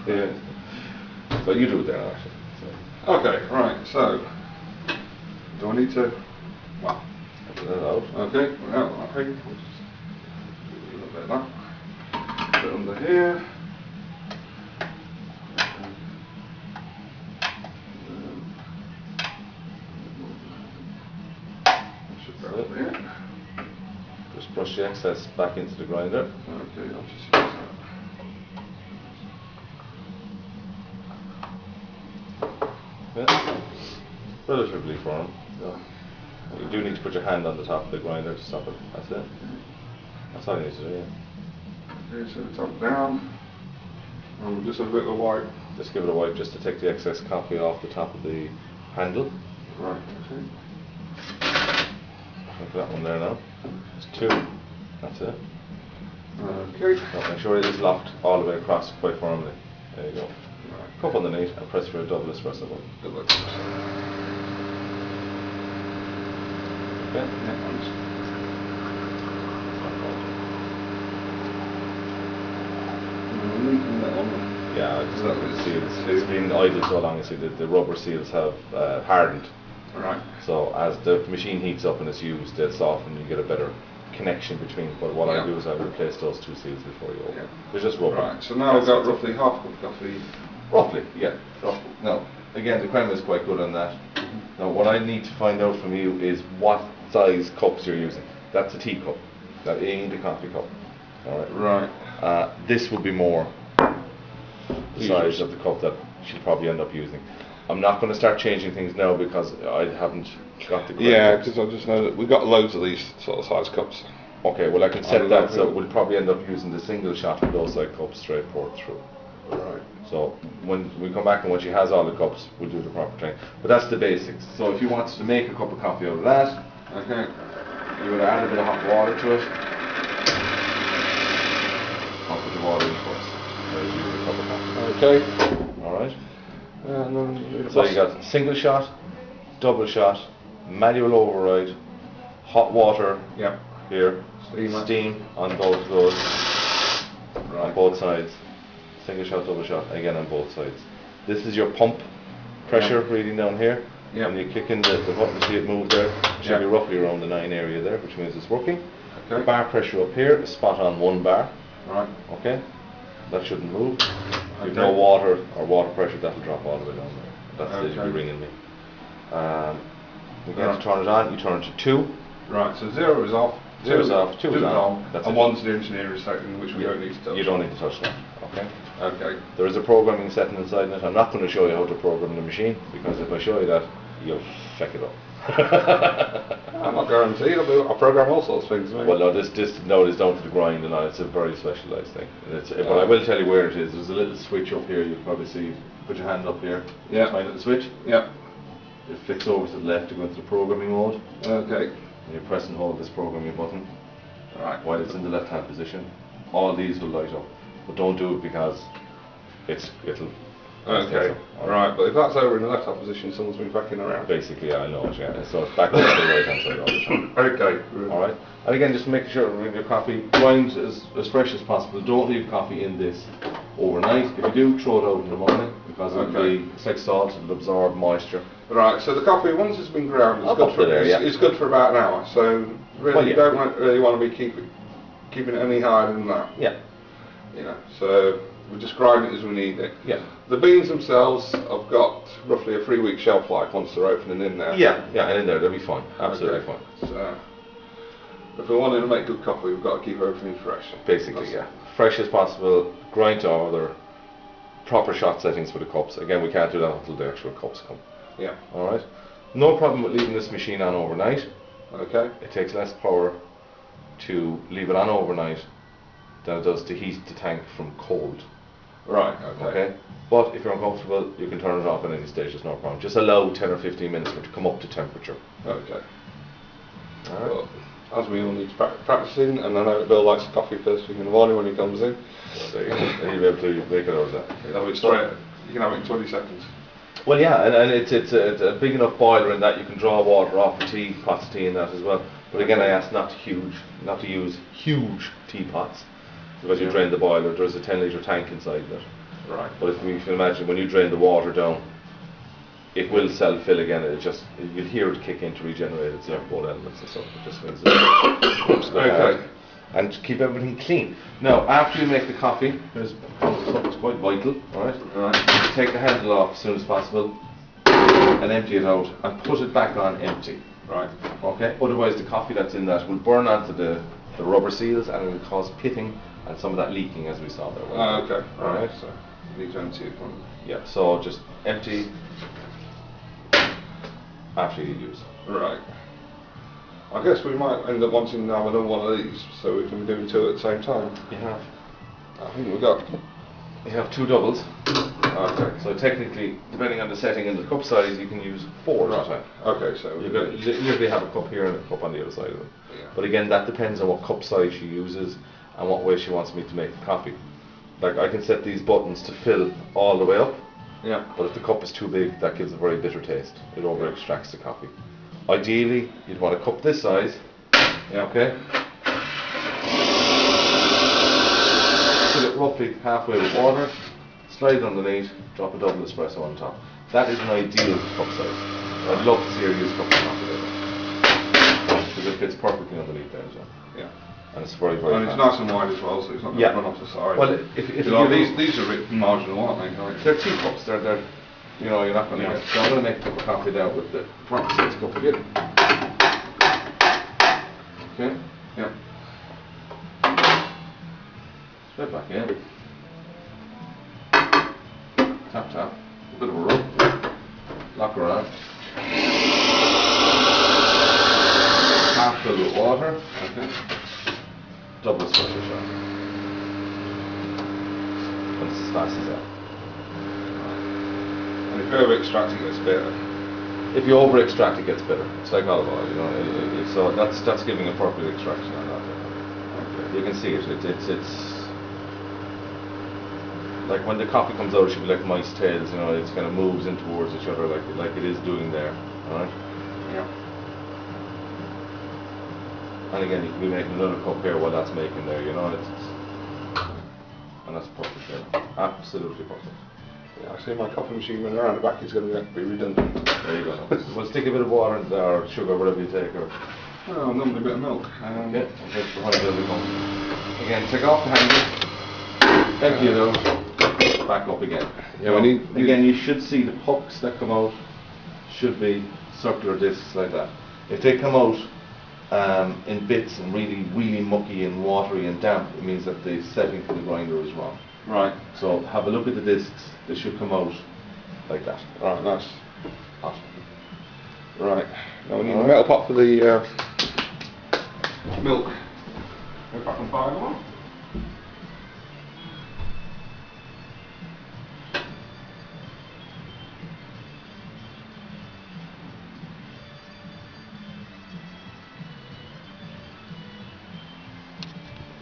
Yeah. So you do it there, actually. So. Okay, right, so, do I need to, well, Put that out. okay, well, I think we'll just do a little bit of that. Put it under here. Should go over here. Just brush the excess back into the grinder. Okay, I'll just use that. Yeah. Relatively firm. Yeah. You do need to put your hand on the top of the grinder to stop it. That's it. That's all you need to do, yeah. Okay, so the top down. And we'll just have a bit of a wipe. Just give it a wipe just to take the excess coffee off the top of the handle. Right, okay. Look at that one there now. There's two. That's it. Okay. Now make sure it is locked all the way across quite firmly. There you go. Right. Cup underneath and press for a double espresso button. Good luck. Okay. Yeah, thanks. Yeah, it's not the seals. It's been idle so long, you see, the rubber seals have hardened. Right. So as the machine heats up and it's used, they'll soften and you get a better connection between. But what I do is I replace those two seals before you open. Yeah. They're just rubber. Right, so now I've got roughly half a cup of coffee. Roughly, yeah. Roughly. Now, again, the crema is quite good on that. Now, what I need to find out from you is what size cups you're using. That's a teacup. That ain't a coffee cup. All right. Right. This would be more the size of the cup that she'll probably end up using. I'm not going to start changing things now because I haven't got the correct Yeah, cups. because I just know that we've got loads of these sort of size cups. Okay, well I can set that so we'll probably end up using the single shot of those like cups straight poured through. Right. So when we come back and when she has all the cups, we'll do the proper train. But that's the basics. So if you wanted to make a cup of coffee out of that, Okay. you would add a bit of hot water to it. I'll put the water in first. There's usually a cup of coffee. Okay. Alright. And then So you got single shot, double shot, manual override, hot water here, steam on both of those, on both sides, single shot, double shot, again on both sides. This is your pump pressure reading down here. When you kick in the button, see it move there, it should be roughly around the 9 area there, which means it's working. Okay. Bar pressure up here is spot on 1 bar. Right. Okay, that shouldn't move. If you've no water or water pressure, that'll drop all the way down there. That's it, you'll be ringing me. Again, to turn it on, you turn it to 2. Right, so 0 is off. 2 is off, 2 is on. That's and it. 1's the engineering setting, which we don't need to touch. You don't need to touch that. Okay. Okay. There is a programming setting inside it. I'm not going to show you how to program the machine because if I show you that, you'll feck it up. I'm not guaranteed. I'll program all sorts of things. Maybe. Well, no, this is down to the grind and all. It's a very specialised thing. But I will tell you where it is. There's a little switch up here. You can probably see. Put your hand up here. Yeah. Find the switch. Yeah. It flicks over to the left to go into the programming mode. Okay. And you press and hold this programming button. Right. While it's in the left-hand position, all these will light up. But don't do it because it'll. Okay. Right, but if that's over in the left-hand position, someone's been backing around. Basically, I know it. Yeah. So it's back over to the right-hand side all the time. Okay. All right. And again, just make sure your coffee grinds as fresh as possible. Don't leave coffee in this overnight. If you do, throw it out in the morning because it's like salt. It'll absorb moisture. Right. So the coffee, once it's been ground, it's good for about an hour. So really, you don't really want to be keeping it any higher than that. Yeah. You know. So we just grind it as we need it. Yeah. The beans themselves, I've got roughly a 3-week shelf life once they're open and in there. Yeah. Yeah. And in there, they'll be fine. Absolutely fine. So if we wanted to make good coffee, we've got to keep everything fresh. Basically, fresh as possible. Grind to order. Proper shot settings for the cups. Again, we can't do that until the actual cups come. Yeah. All right. No problem with leaving this machine on overnight. Okay. It takes less power to leave it on overnight than it does to heat the tank from cold. Right. Okay. But if you're uncomfortable, you can turn it off at any stage. There's no problem. Just allow 10 or 15 minutes for it to come up to temperature. Okay. All right. Well, as we all need to practicing, and I know that Bill likes coffee first thing in the morning when he comes in. So you'll be able to make it out of that. You can have it straight. You can have it in 20 seconds. Well, yeah, and it's a big enough boiler in that you can draw water off the tea, pots of tea in that as well. But again, I ask not to use huge teapots because you drain the boiler. There's a 10-litre tank inside it. Right. But if you can imagine, when you drain the water down, it will self-fill again. You'll hear it kick in to regenerate itself, both elements and stuff. It just means okay. And to keep everything clean. Now, after you make the coffee, there's something quite vital, alright? Right. Take the handle off as soon as possible and empty it out and put it back on empty. Right. Okay? Otherwise the coffee that's in that will burn onto the rubber seals and it will cause pitting and some of that leaking as we saw there. Okay. Right. So you need to empty it. Yeah, so just empty after you use. Right. I guess we might end up wanting to have another one of these, so we can be doing two at the same time. You have. I think we've got. You have 2 doubles. Okay. So technically, depending on the setting and the cup size, you can use 4 at a time. Okay, so You usually have a cup here and a cup on the other side of it. Yeah. But again, that depends on what cup size she uses and what way she wants me to make the coffee. Like I can set these buttons to fill all the way up. Yeah. But if the cup is too big, that gives a very bitter taste. It over extracts the coffee. Ideally, you'd want a cup this size. Yeah. Okay. Fill it roughly halfway with water. Slide it underneath. Drop a double espresso on top. That is an ideal cup size. I'd love to see her use cup of coffee there, because it fits perfectly underneath there as well. Yeah. And it's very, very. And it's nice and wide as well, so it's not going to run off the side. Well, if you these are a bit marginal, aren't they? They're teacups. They're you know, you're not going to get. So I'm going to make a cup of coffee there with the proper size cup again. Okay. Yeah. Straight back in. Tap tap. A bit of a rub. Lock around. Half fill with water. Okay. Double espresso shot. And it's as fast as that. And if you over extract it gets bitter. If you over extract it gets bitter. It's like olive oil, you know. So that's giving a perfect extraction on that. Okay. You can see it. It's like when the coffee comes out, it should be like mice tails, you know. It kind of moves in towards each other like it is doing there. Alright? Yeah. And again, you can be making another cup here while that's making there, you know. And that's perfect there. Absolutely perfect. Yeah, I see my coffee machine running around the back is going to be redundant. There you go. Well, stick a bit of water in there, or sugar, whatever you take. Or normally a bit of milk. Okay, behind the other. Again, take off the handle. Empty it out. Back up again. Yeah, again, you should see the pucks that come out should be circular discs like that. If they come out in bits and really mucky and watery and damp, it means that the setting for the grinder is wrong. Right. So have a look at the discs. They should come out like that. Right, nice. Hot. Right. Now we need a metal pot for the milk. If I can find one.